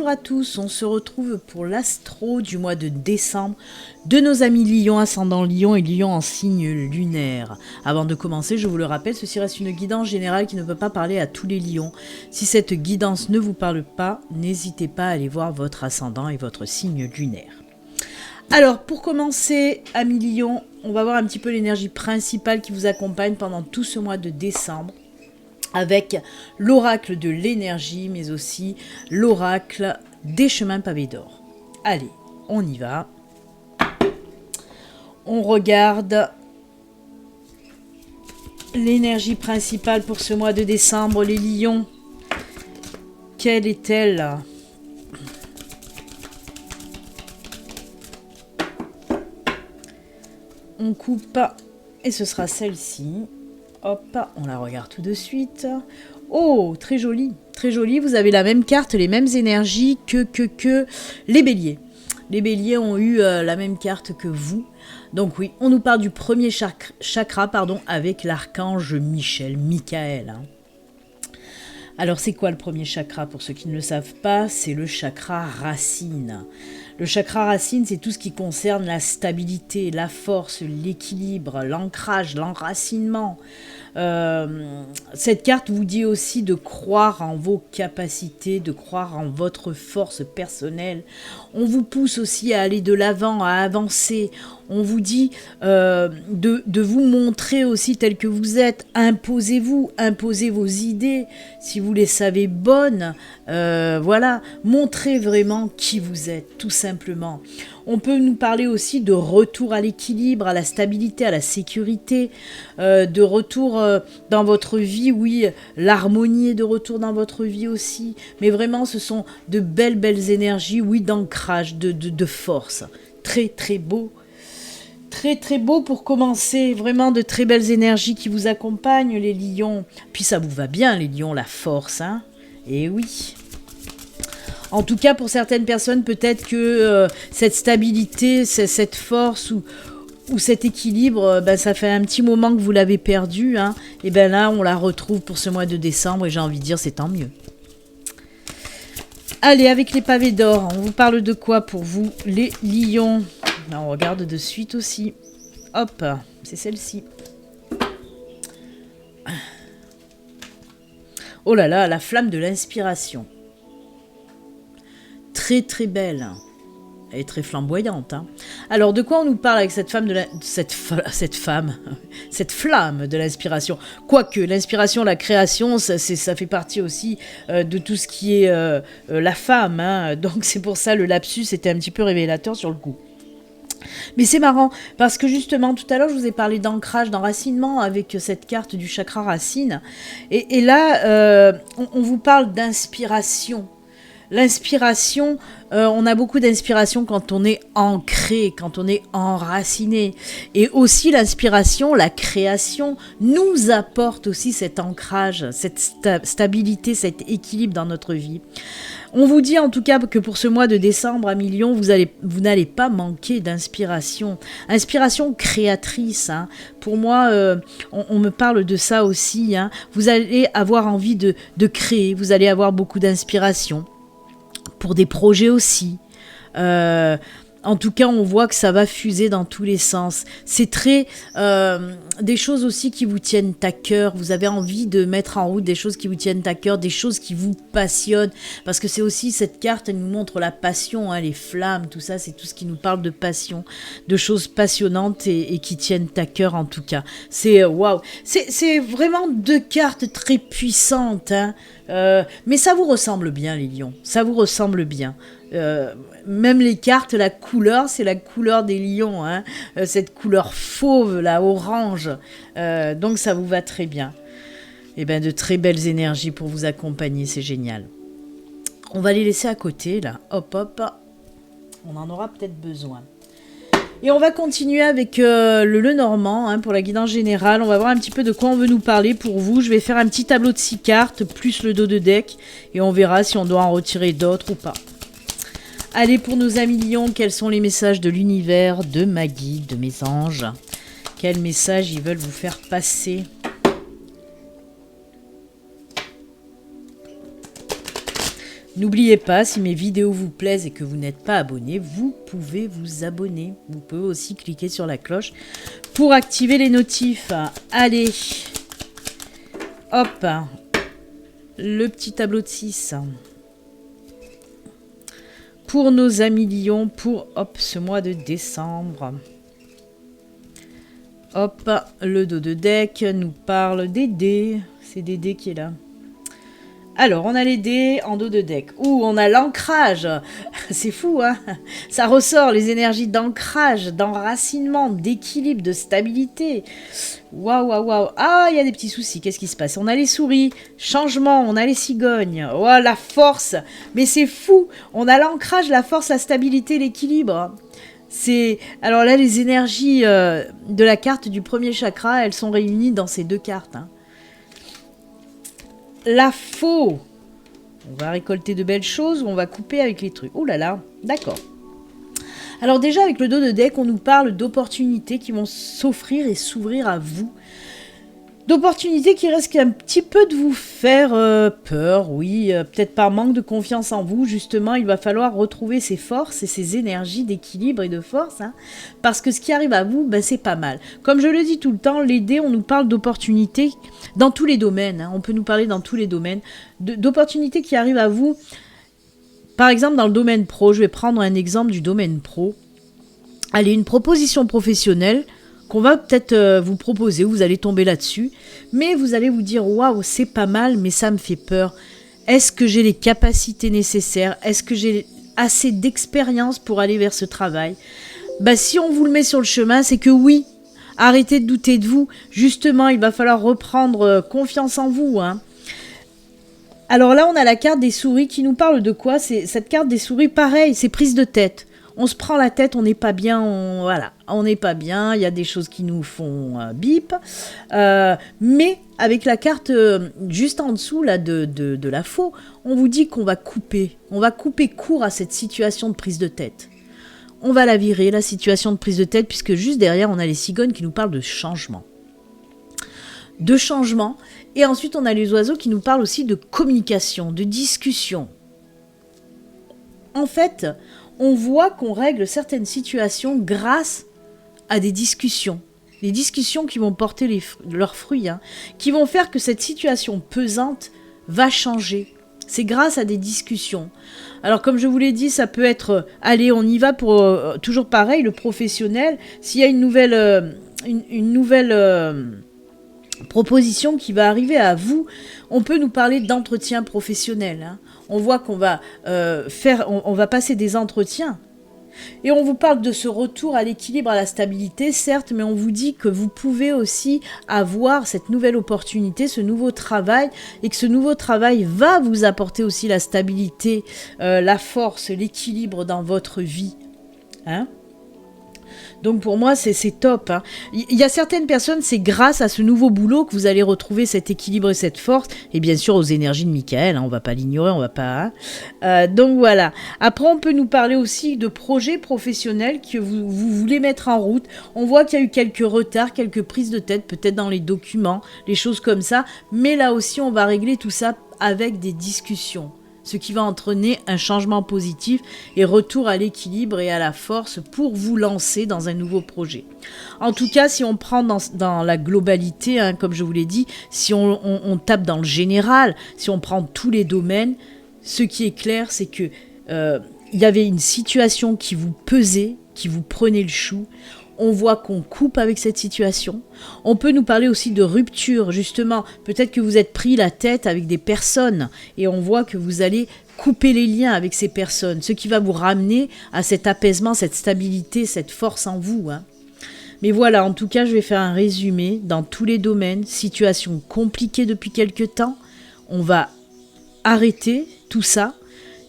bonjour à tous, on se retrouve pour l'astro du mois de décembre de nos amis Lion, ascendant Lion et Lion en signe lunaire. Avant de commencer, je vous le rappelle, ceci reste une guidance générale qui ne peut pas parler à tous les lions. Si cette guidance ne vous parle pas, n'hésitez pas à aller voir votre ascendant et votre signe lunaire. Alors, pour commencer, amis Lion, on va voir un petit peu l'énergie principale qui vous accompagne pendant tout ce mois de décembre, avec l'oracle de l'énergie, mais aussi l'oracle des chemins pavés d'or. Allez, on y va. On regarde l'énergie principale pour ce mois de décembre, les lions. Quelle est-elle ? On coupe et ce sera celle-ci. Hop, on la regarde tout de suite. Oh, très jolie, très jolie. Vous avez la même carte, les mêmes énergies que les béliers. Les béliers ont eu la même carte que vous. Donc oui, on nous parle du premier chakra, avec l'archange Michael. Alors c'est quoi le premier chakra? Pour ceux qui ne le savent pas, c'est le chakra racine. Le chakra racine, c'est tout ce qui concerne la stabilité, la force, l'équilibre, l'ancrage, l'enracinement. Cette carte vous dit aussi de croire en vos capacités, de croire en votre force personnelle. On vous pousse aussi à aller de l'avant, à avancer. On vous dit de vous montrer aussi tel que vous êtes. Imposez-vous, imposez vos idées. Si vous les savez bonnes, voilà, montrez vraiment qui vous êtes, tout simplement. On peut nous parler aussi de retour à l'équilibre, à la stabilité, à la sécurité, de retour dans votre vie, oui, l'harmonie est de retour dans votre vie aussi. Mais vraiment, ce sont de belles énergies, oui, d'ancrage, de force. Très, très beau. Très très beau pour commencer, vraiment de très belles énergies qui vous accompagnent les lions. Puis ça vous va bien les lions, la force, hein. Et oui. En tout cas pour certaines personnes peut-être que cette stabilité, cette force ou cet équilibre, ça fait un petit moment que vous l'avez perdu, hein. Et bien là on la retrouve pour ce mois de décembre et j'ai envie de dire c'est tant mieux. Allez, avec les pavés d'or, on vous parle de quoi pour vous les lions? On regarde de suite aussi. Hop, c'est celle-ci. Oh là là, la flamme de l'inspiration. Très très belle. Elle est très flamboyante. Hein. Alors, de quoi on nous parle avec cette femme cette flamme de l'inspiration? Quoique, l'inspiration, la création, ça fait partie aussi de tout ce qui est la femme. Hein. Donc, c'est pour ça, le lapsus était un petit peu révélateur sur le coup. Mais c'est marrant, parce que justement, tout à l'heure, je vous ai parlé d'ancrage, d'enracinement avec cette carte du chakra racine. Et là, on vous parle d'inspiration. L'inspiration, on a beaucoup d'inspiration quand on est ancré, quand on est enraciné. Et aussi l'inspiration, la création, nous apporte aussi cet ancrage, cette stabilité, cet équilibre dans notre vie. On vous dit en tout cas que pour ce mois de décembre à Lion, vous n'allez pas manquer d'inspiration. Inspiration créatrice. Hein. Pour moi, on me parle de ça aussi. Hein. Vous allez avoir envie de créer, vous allez avoir beaucoup d'inspiration. Pour des projets aussi. En tout cas, on voit que ça va fuser dans tous les sens. C'est très... des choses aussi qui vous tiennent à cœur. Vous avez envie de mettre en route des choses qui vous tiennent à cœur, des choses qui vous passionnent. Parce que c'est aussi, cette carte, elle nous montre la passion, hein, les flammes, tout ça, c'est tout ce qui nous parle de passion, de choses passionnantes et qui tiennent à cœur en tout cas. C'est waouh. C'est vraiment deux cartes très puissantes, hein. Mais ça vous ressemble bien les lions, ça vous ressemble bien. Même les cartes, la couleur, c'est la couleur des lions, hein. Cette couleur fauve, là, orange. Donc ça vous va très bien. Et bien de très belles énergies pour vous accompagner, c'est génial. On va les laisser à côté, là. Hop, hop. On en aura peut-être besoin. Et on va continuer avec le Normand, hein, pour la guidance générale. On va voir un petit peu de quoi on veut nous parler pour vous. Je vais faire un petit tableau de 6 cartes, plus le dos de deck. Et on verra si on doit en retirer d'autres ou pas. Allez, pour nos amis lions, quels sont les messages de l'univers, de ma guide, de mes anges? Quels messages ils veulent vous faire passer? N'oubliez pas, si mes vidéos vous plaisent et que vous n'êtes pas abonné, vous pouvez vous abonner. Vous pouvez aussi cliquer sur la cloche pour activer les notifs. Allez, hop, le petit tableau de 6. Pour nos amis Lion, pour ce mois de décembre. Hop, le dos de deck nous parle des dés. C'est des dés qui est là. Alors, on a les dés en dos de deck. Ouh, on a l'ancrage. C'est fou, hein? Ça ressort les énergies d'ancrage, d'enracinement, d'équilibre, de stabilité. Waouh, waouh, waouh. Ah, il y a des petits soucis. Qu'est-ce qui se passe? On a les souris, changement, on a les cigognes. Oh, la force. Mais c'est fou. On a l'ancrage, la force, la stabilité, l'équilibre. Alors là, les énergies de la carte du premier chakra, elles sont réunies dans ces deux cartes, hein. La faux. On va récolter de belles choses ou on va couper avec les trucs. Oh là là, d'accord. Alors déjà, avec le dos de deck, on nous parle d'opportunités qui vont s'offrir et s'ouvrir à vous. D'opportunités qui risquent un petit peu de vous faire peur, oui, peut-être par manque de confiance en vous. Justement, il va falloir retrouver ses forces et ses énergies d'équilibre et de force, hein, parce que ce qui arrive à vous, ben, c'est pas mal. Comme je le dis tout le temps, les dés, on nous parle d'opportunités dans tous les domaines, hein, on peut nous parler dans tous les domaines, d'opportunités qui arrivent à vous. Par exemple, dans le domaine pro, je vais prendre un exemple du domaine pro. Allez, une proposition professionnelle qu'on va peut-être vous proposer, vous allez tomber là-dessus, mais vous allez vous dire « Waouh, c'est pas mal, mais ça me fait peur. Est-ce que j'ai les capacités nécessaires? Est-ce que j'ai assez d'expérience pour aller vers ce travail ?» Bah, si on vous le met sur le chemin, c'est que oui, arrêtez de douter de vous. Justement, il va falloir reprendre confiance en vous, hein. Alors là, on a la carte des souris qui nous parle de quoi? Cette carte des souris, pareil, c'est prise de tête. On se prend la tête, on n'est pas bien, on n'est pas bien, il y a des choses qui nous font bip. Mais avec la carte juste en dessous là, de la faux, on vous dit qu'on va couper court à cette situation de prise de tête. On va la virer, la situation de prise de tête, puisque juste derrière, on a les cigognes qui nous parlent de changement. Et ensuite, on a les oiseaux qui nous parlent aussi de communication, de discussion. En fait, on voit qu'on règle certaines situations grâce à des discussions. Des discussions qui vont porter leurs fruits, hein, qui vont faire que cette situation pesante va changer. C'est grâce à des discussions. Alors comme je vous l'ai dit, ça peut être, allez, on y va pour, toujours pareil, le professionnel. S'il y a une nouvelle proposition qui va arriver à vous, on peut nous parler d'entretien professionnel, hein. On voit qu'on va on va passer des entretiens et on vous parle de ce retour à l'équilibre, à la stabilité, certes, mais on vous dit que vous pouvez aussi avoir cette nouvelle opportunité, ce nouveau travail, et que ce nouveau travail va vous apporter aussi la stabilité, la force, l'équilibre dans votre vie, hein. Donc pour moi, c'est top, hein. Il y a certaines personnes, c'est grâce à ce nouveau boulot que vous allez retrouver cet équilibre et cette force. Et bien sûr aux énergies de Michael, hein, on ne va pas l'ignorer, on va pas... Hein. Donc voilà. Après, on peut nous parler aussi de projets professionnels que vous voulez mettre en route. On voit qu'il y a eu quelques retards, quelques prises de tête, peut-être dans les documents, les choses comme ça. Mais là aussi, on va régler tout ça avec des discussions. Ce qui va entraîner un changement positif et retour à l'équilibre et à la force pour vous lancer dans un nouveau projet. En tout cas, si on prend dans la globalité, hein, comme je vous l'ai dit, si on tape dans le général, si on prend tous les domaines, ce qui est clair, c'est que y avait une situation qui vous pesait, qui vous prenait le chou. On voit qu'on coupe avec cette situation. On peut nous parler aussi de rupture, justement. Peut-être que vous êtes pris la tête avec des personnes et on voit que vous allez couper les liens avec ces personnes, ce qui va vous ramener à cet apaisement, cette stabilité, cette force en vous, hein. Mais voilà, en tout cas, je vais faire un résumé dans tous les domaines. Situation compliquée depuis quelque temps. On va arrêter tout ça.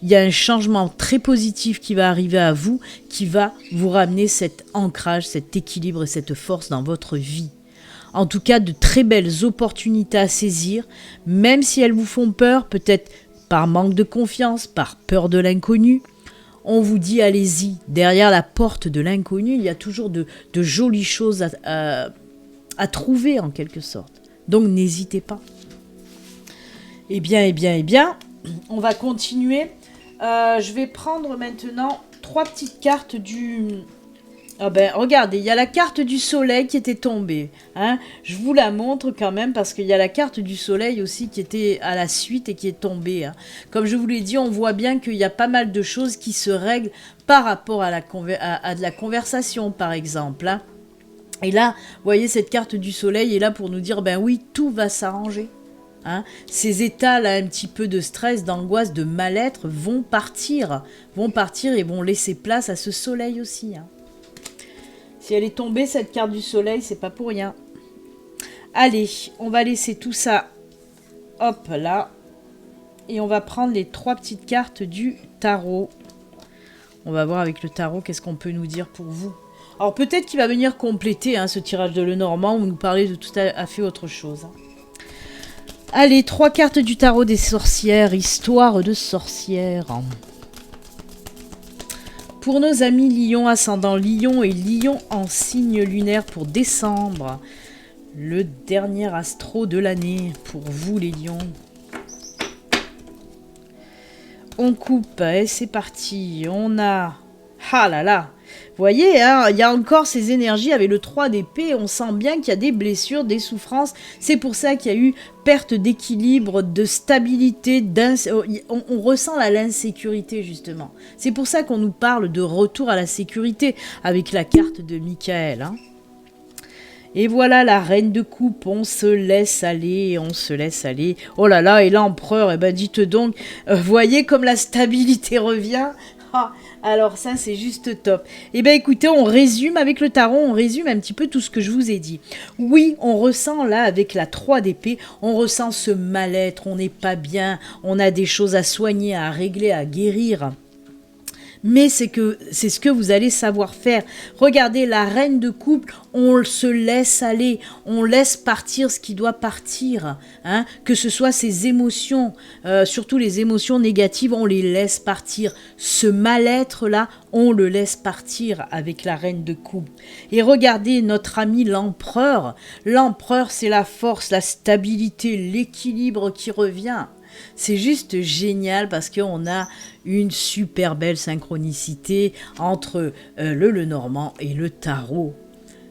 Il y a un changement très positif qui va arriver à vous, qui va vous ramener cet ancrage, cet équilibre et cette force dans votre vie. En tout cas, de très belles opportunités à saisir, même si elles vous font peur, peut-être par manque de confiance, par peur de l'inconnu. On vous dit, allez-y, derrière la porte de l'inconnu, il y a toujours de jolies choses à trouver en quelque sorte. Donc n'hésitez pas. Eh bien, on va continuer Je vais prendre maintenant 3 petites cartes du... Ah ben, regardez, il y a la carte du soleil qui était tombée. Hein. Je vous la montre quand même parce qu'il y a la carte du soleil aussi qui était à la suite et qui est tombée. Hein. Comme je vous l'ai dit, on voit bien qu'il y a pas mal de choses qui se règlent par rapport à, à de la conversation, par exemple. Hein. Et là, vous voyez, cette carte du soleil est là pour nous dire, ben oui, tout va s'arranger. Hein. Ces états là, un petit peu de stress, d'angoisse, de mal-être vont partir et vont laisser place à ce soleil aussi. Hein. Si elle est tombée, cette carte du soleil, c'est pas pour rien. Allez, on va laisser tout ça, hop là. Et on va prendre les 3 petites cartes du tarot. On va voir avec le tarot qu'est-ce qu'on peut nous dire pour vous. Alors peut-être qu'il va venir compléter hein, ce tirage de Lenormand ou nous parler de tout à fait autre chose. Allez, 3 cartes du tarot des sorcières, histoire de sorcières. Pour nos amis Lion, ascendant Lion et Lion en signe lunaire pour décembre. Le dernier astro de l'année pour vous les lions. On coupe et c'est parti. On a... Ah là là. Vous voyez, hein, il y a encore ces énergies avec le 3 d'épée. On sent bien qu'il y a des blessures, des souffrances. C'est pour ça qu'il y a eu perte d'équilibre, de stabilité. On ressent l'insécurité, justement. C'est pour ça qu'on nous parle de retour à la sécurité avec la carte de Michael. Hein. Et voilà la reine de coupe. On se laisse aller, on se laisse aller. Oh là là, et l'empereur, eh ben dites donc, voyez comme la stabilité revient. Ah, alors ça c'est juste top. Et bien écoutez, on résume avec le tarot, on résume un petit peu tout ce que je vous ai dit. Oui, on ressent là avec la 3 d'épée, on ressent ce mal-être, on n'est pas bien, on a des choses à soigner, à régler, à guérir. Mais c'est ce que vous allez savoir faire. Regardez, la reine de coupe, on se laisse aller, on laisse partir ce qui doit partir. Hein, que ce soit ses émotions, surtout les émotions négatives, on les laisse partir. Ce mal-être-là, on le laisse partir avec la reine de coupe. Et regardez notre ami l'empereur. L'empereur, c'est la force, la stabilité, l'équilibre qui revient. C'est juste génial parce qu'on a une super belle synchronicité entre le Lenormand et le tarot.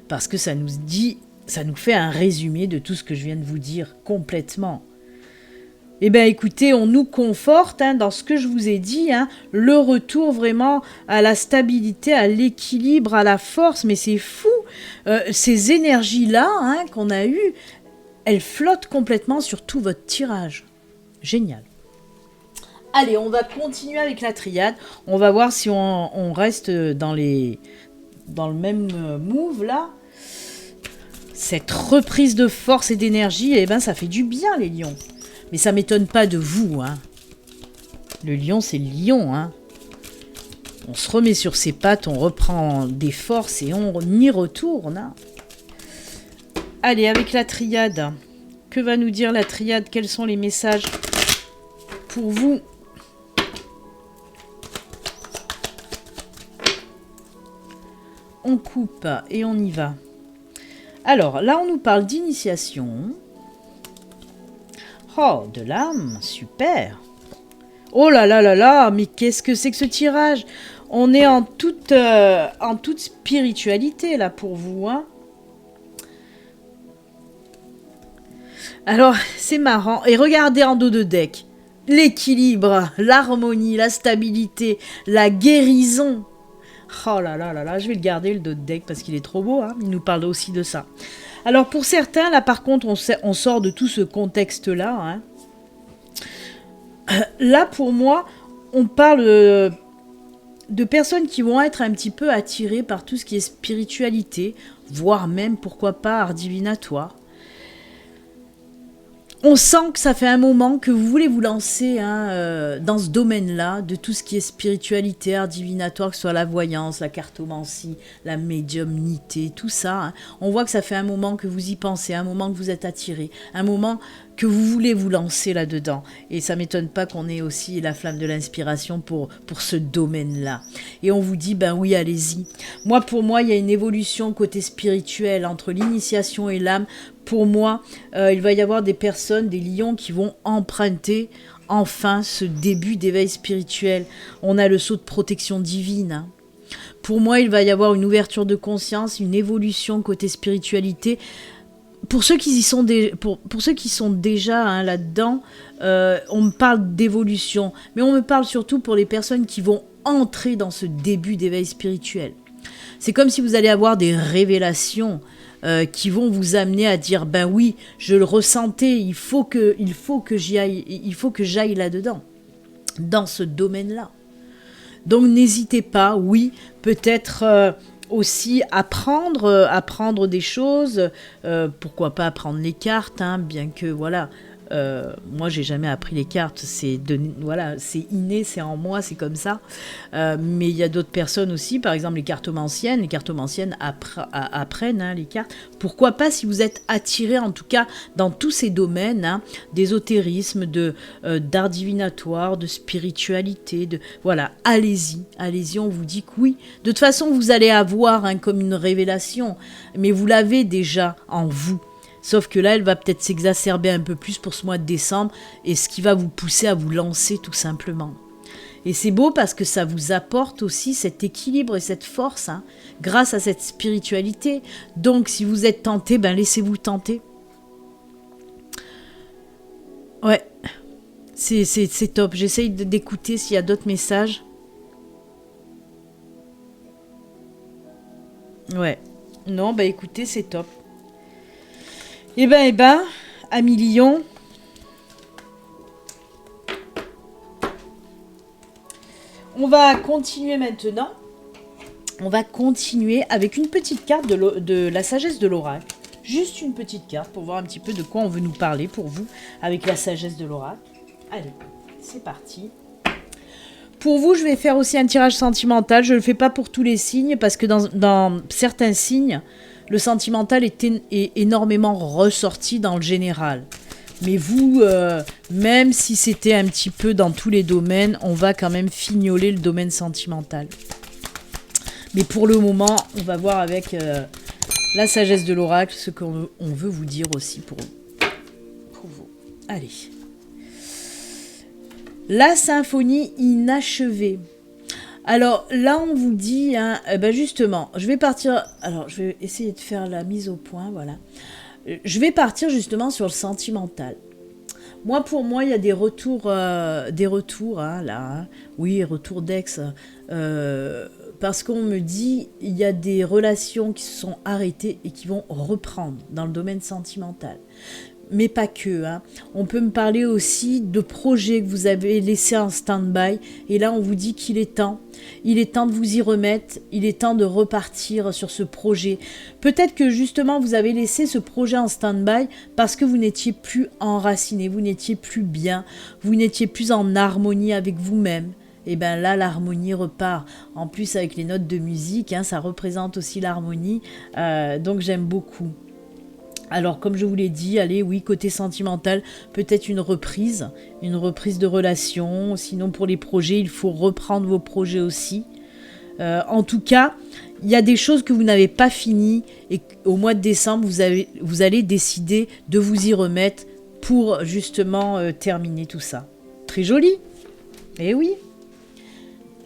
Parce que ça nous fait un résumé de tout ce que je viens de vous dire complètement. Eh bien écoutez, on nous conforte hein, dans ce que je vous ai dit, hein, le retour vraiment à la stabilité, à l'équilibre, à la force, mais c'est fou, ces énergies-là hein, qu'on a eues, elles flottent complètement sur tout votre tirage. Génial. Allez, on va continuer avec la triade. On va voir si on reste dans le même move là. Cette reprise de force et d'énergie, eh ben, ça fait du bien les lions. Mais ça m'étonne pas de vous. Hein. Le lion, c'est le lion. Hein. On se remet sur ses pattes, on reprend des forces et on y retourne. Hein. Allez, avec la triade. Que va nous dire la triade? Quels sont les messages pour vous? On coupe et on y va. Alors, là, on nous parle d'initiation. Oh, de l'âme, super. Oh là là là là, mais qu'est-ce que c'est que ce tirage? On est en toute spiritualité, là, pour vous, hein. Alors, c'est marrant. Et regardez en dos de deck. L'équilibre, l'harmonie, la stabilité, la guérison. Oh là là là là, je vais le garder le dos de deck parce qu'il est trop beau. Hein. Il nous parle aussi de ça. Alors pour certains, là par contre, on sort de tout ce contexte-là. Hein. Là pour moi, on parle de personnes qui vont être un petit peu attirées par tout ce qui est spiritualité, voire même, pourquoi pas, art divinatoire. On sent que ça fait un moment que vous voulez vous lancer hein, dans ce domaine-là, de tout ce qui est spiritualité, art divinatoire, que ce soit la voyance, la cartomancie, la médiumnité, tout ça. Hein. On voit que ça fait un moment que vous y pensez, un moment que vous êtes attiré, un moment que vous voulez vous lancer là-dedans. Et ça ne m'étonne pas qu'on ait aussi la flamme de l'inspiration pour ce domaine-là. Et on vous dit, ben oui, allez-y. Pour moi, il y a une évolution côté spirituel entre l'initiation et l'âme. Pour moi, il va y avoir des personnes, des lions qui vont emprunter enfin ce début d'éveil spirituel. On a le sceau de protection divine. Hein. Pour moi, il va y avoir une ouverture de conscience, une évolution côté spiritualité. Pour ceux qui sont déjà hein, là-dedans, on me parle d'évolution, mais on me parle surtout pour les personnes qui vont entrer dans ce début d'éveil spirituel. C'est comme si vous allez avoir des révélations qui vont vous amener à dire ben oui, je le ressentais, il faut que j'aille là-dedans, dans ce domaine-là. Donc n'hésitez pas, oui, peut-être aussi apprendre des choses, pourquoi pas apprendre les cartes, hein, bien que voilà, moi j'ai jamais appris les cartes, c'est inné, c'est en moi, c'est comme ça. Mais il y a d'autres personnes aussi, par exemple les cartomanciennes apprennent hein, les cartes. Pourquoi pas si vous êtes attiré en tout cas dans tous ces domaines hein, d'ésotérisme, d'art divinatoire, de spiritualité, voilà, allez-y, on vous dit que oui. De toute façon vous allez avoir hein, comme une révélation, mais vous l'avez déjà en vous. Sauf que là, elle va peut-être s'exacerber un peu plus pour ce mois de décembre et ce qui va vous pousser à vous lancer tout simplement. Et c'est beau parce que ça vous apporte aussi cet équilibre et cette force hein, grâce à cette spiritualité. Donc si vous êtes tenté, ben laissez-vous tenter. Ouais, c'est top. J'essaye d'écouter s'il y a d'autres messages. Ouais. Non, bah écoutez, c'est top. Eh ben, amis Lion, on va continuer maintenant. On va continuer avec une petite carte de la sagesse de l'oracle. Juste une petite carte pour voir un petit peu de quoi on veut nous parler pour vous avec la sagesse de l'oracle. Allez, c'est parti. Pour vous, je vais faire aussi un tirage sentimental. Je ne le fais pas pour tous les signes parce que dans certains signes, le sentimental est énormément ressorti dans le général. Mais vous, même si c'était un petit peu dans tous les domaines, on va quand même fignoler le domaine sentimental. Mais pour le moment, on va voir avec la sagesse de l'oracle ce qu'on veut vous dire aussi pour vous. Allez. La symphonie inachevée. Alors là, on vous dit, hein, ben justement, je vais partir. Alors, je vais essayer de faire la mise au point, voilà. Je vais partir justement sur le sentimental. Pour moi, il y a des retours, hein, là. Hein. Oui, retour d'ex. Parce qu'on me dit, il y a des relations qui se sont arrêtées et qui vont reprendre dans le domaine sentimental. Mais pas que. Hein. On peut me parler aussi de projets que vous avez laissés en stand-by. Et là, on vous dit qu'il est temps. Il est temps de vous y remettre. Il est temps de repartir sur ce projet. Peut-être que justement, vous avez laissé ce projet en stand-by parce que vous n'étiez plus enraciné. Vous n'étiez plus bien. Vous n'étiez plus en harmonie avec vous-même. Et bien là, l'harmonie repart. En plus, avec les notes de musique, hein, ça représente aussi l'harmonie. Donc, j'aime beaucoup. Alors, comme je vous l'ai dit, allez, oui, côté sentimental, peut-être une reprise de relation. Sinon, pour les projets, il faut reprendre vos projets aussi. En tout cas, il y a des choses que vous n'avez pas finies et au mois de décembre, vous allez décider de vous y remettre pour justement terminer tout ça. Très joli. Eh oui.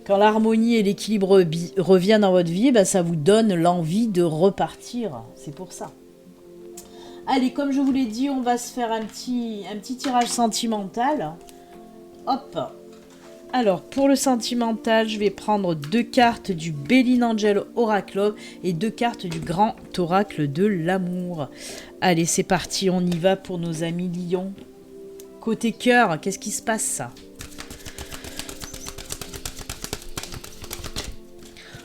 Quand l'harmonie et l'équilibre reviennent dans votre vie, ben, ça vous donne l'envie de repartir. C'est pour ça. Allez, comme je vous l'ai dit, on va se faire un petit tirage sentimental. Hop. Alors, pour le sentimental, je vais prendre 2 cartes du Béline Angel Oracle et 2 cartes du Grand Oracle de l'amour. Allez, c'est parti, on y va pour nos amis lions. Côté cœur, qu'est-ce qui se passe ça?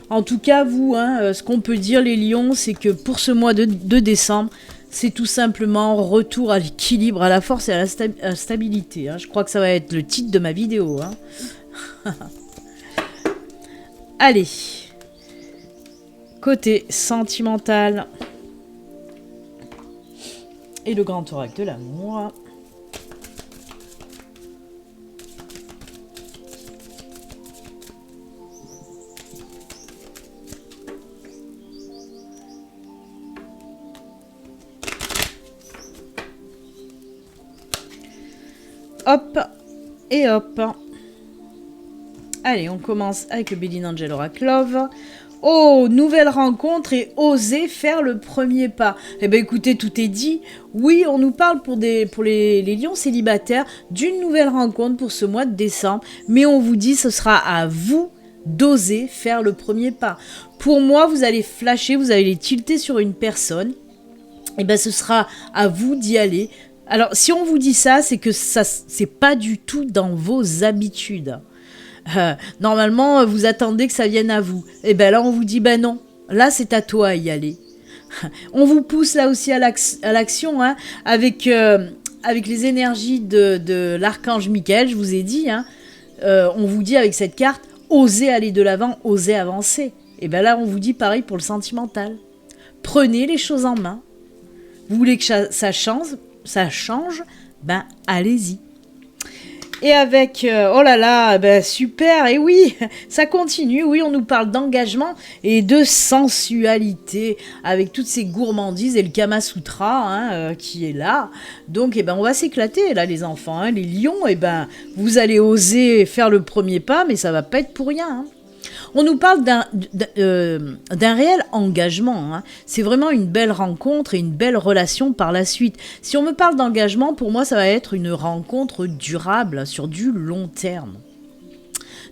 En tout cas, vous, hein, ce qu'on peut dire les lions, c'est que pour ce mois de décembre, c'est tout simplement retour à l'équilibre, à la force et à la stabilité. Hein. Je crois que ça va être le titre de ma vidéo. Hein. Allez. Côté sentimental. Et le grand oracle de l'amour. Hop. Et hop. Allez, on commence avec le Béline Angel Oracle Love. Oh, nouvelle rencontre et oser faire le premier pas. Eh bien écoutez, tout est dit. Oui, on nous parle pour les lions célibataires d'une nouvelle rencontre pour ce mois de décembre. Mais on vous dit, ce sera à vous d'oser faire le premier pas. Pour moi, vous allez flasher, vous allez tilter sur une personne. Eh bien ce sera à vous d'y aller. Alors, si on vous dit ça, c'est que ça, c'est pas du tout dans vos habitudes. Normalement, vous attendez que ça vienne à vous. Et ben là, on vous dit, ben non, là, c'est à toi à y aller. On vous pousse là aussi à l'action, hein, avec les énergies de l'archange Michael, je vous ai dit, hein, on vous dit avec cette carte, osez aller de l'avant, osez avancer. Et ben là, on vous dit pareil pour le sentimental. Prenez les choses en main. Vous voulez que ça change, ben allez-y. Et avec, oh là là, ben super, et oui, ça continue, oui, on nous parle d'engagement et de sensualité, avec toutes ces gourmandises et le Kama Sutra hein, qui est là. Donc, eh ben, on va s'éclater, là, les enfants, hein, les lions, eh ben, vous allez oser faire le premier pas, mais ça va pas être pour rien, hein. On nous parle d'un réel engagement. Hein. C'est vraiment une belle rencontre et une belle relation par la suite. Si on me parle d'engagement, pour moi, ça va être une rencontre durable sur du long terme.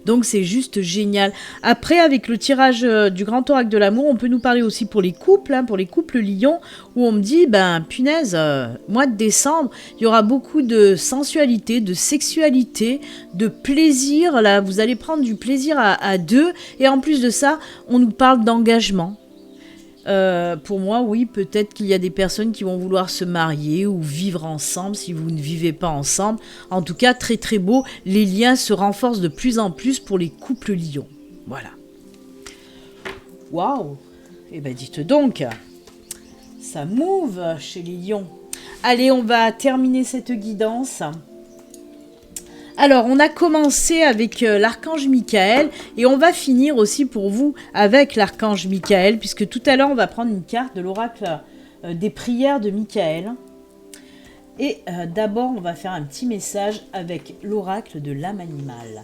Donc c'est juste génial. Après, avec le tirage du grand oracle de l'amour, on peut nous parler aussi pour les couples, hein, pour les couples lions, où on me dit, ben punaise, mois de décembre, il y aura beaucoup de sensualité, de sexualité, de plaisir. Là, vous allez prendre du plaisir à deux. Et en plus de ça, on nous parle d'engagement. Pour moi, oui, peut-être qu'il y a des personnes qui vont vouloir se marier ou vivre ensemble si vous ne vivez pas ensemble. En tout cas, très très beau. Les liens se renforcent de plus en plus pour les couples lions. Voilà. Waouh! Eh ben dites donc, ça move chez les lions. Allez, on va terminer cette guidance. Alors, on a commencé avec l'archange Michael et on va finir aussi pour vous avec l'archange Michael, puisque tout à l'heure, on va prendre une carte de l'oracle des prières de Michael. Et d'abord, on va faire un petit message avec l'oracle de l'âme animale.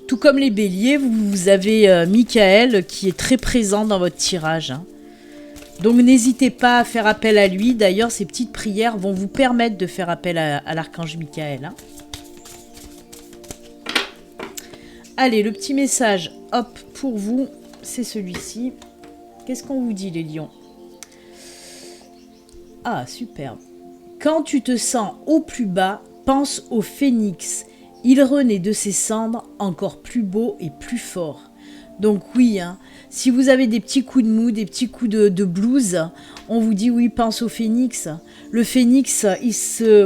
Tout comme les béliers, vous avez Michael qui est très présent dans votre tirage, hein. Donc n'hésitez pas à faire appel à lui. D'ailleurs, ces petites prières vont vous permettre de faire appel à l'archange Michael. Hein. Allez, le petit message, hop, pour vous, c'est celui-ci. Qu'est-ce qu'on vous dit, les lions? Ah, superbe. Quand tu te sens au plus bas, pense au phénix. Il renaît de ses cendres encore plus beau et plus fort. Donc oui, hein, si vous avez des petits coups de mou, des petits coups de blues, on vous dit oui, pense au phénix. Le phénix, il se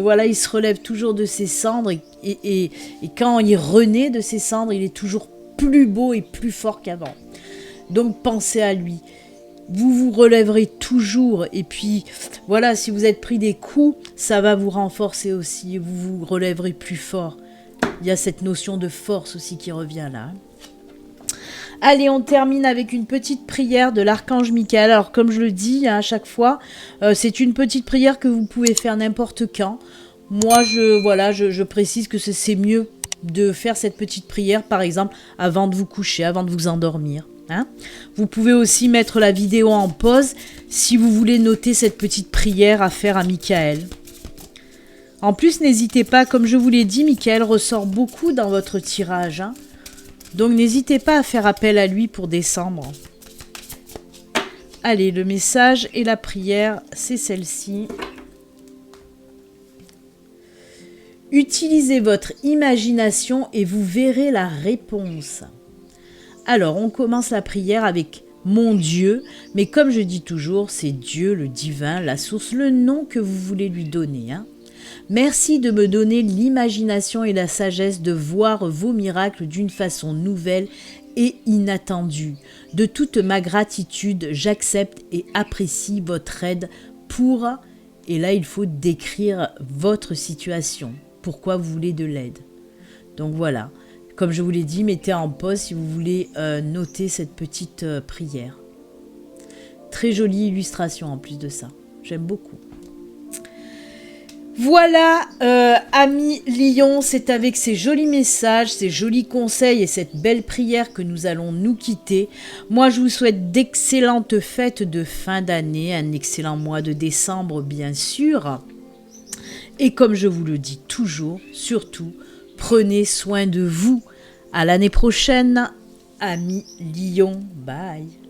relève toujours de ses cendres et quand il renaît de ses cendres, il est toujours plus beau et plus fort qu'avant. Donc pensez à lui. Vous vous relèverez toujours et puis voilà, si vous êtes pris des coups, ça va vous renforcer aussi. Vous vous relèverez plus fort. Il y a cette notion de force aussi qui revient là. Allez, on termine avec une petite prière de l'archange Michael. Alors, comme je le dis hein, à chaque fois, c'est une petite prière que vous pouvez faire n'importe quand. Moi, je précise que c'est mieux de faire cette petite prière, par exemple, avant de vous coucher, avant de vous endormir. Hein. Vous pouvez aussi mettre la vidéo en pause si vous voulez noter cette petite prière à faire à Michael. En plus, n'hésitez pas, comme je vous l'ai dit, Michael ressort beaucoup dans votre tirage, hein. Donc n'hésitez pas à faire appel à lui pour décembre. Allez, le message et la prière, c'est celle-ci. Utilisez votre imagination et vous verrez la réponse. Alors, on commence la prière avec mon Dieu, mais comme je dis toujours, c'est Dieu, le divin, la source, le nom que vous voulez lui donner, hein. Merci de me donner l'imagination et la sagesse de voir vos miracles d'une façon nouvelle et inattendue. De toute ma gratitude, j'accepte et apprécie votre aide pour... Et là, il faut décrire votre situation. Pourquoi vous voulez de l'aide. Donc voilà. Comme je vous l'ai dit, mettez en pause si vous voulez noter cette petite prière. Très jolie illustration en plus de ça. J'aime beaucoup. Voilà, amis Lion, c'est avec ces jolis messages, ces jolis conseils et cette belle prière que nous allons nous quitter. Moi, je vous souhaite d'excellentes fêtes de fin d'année, un excellent mois de décembre, bien sûr. Et comme je vous le dis toujours, surtout, prenez soin de vous. À l'année prochaine, amis Lion. Bye.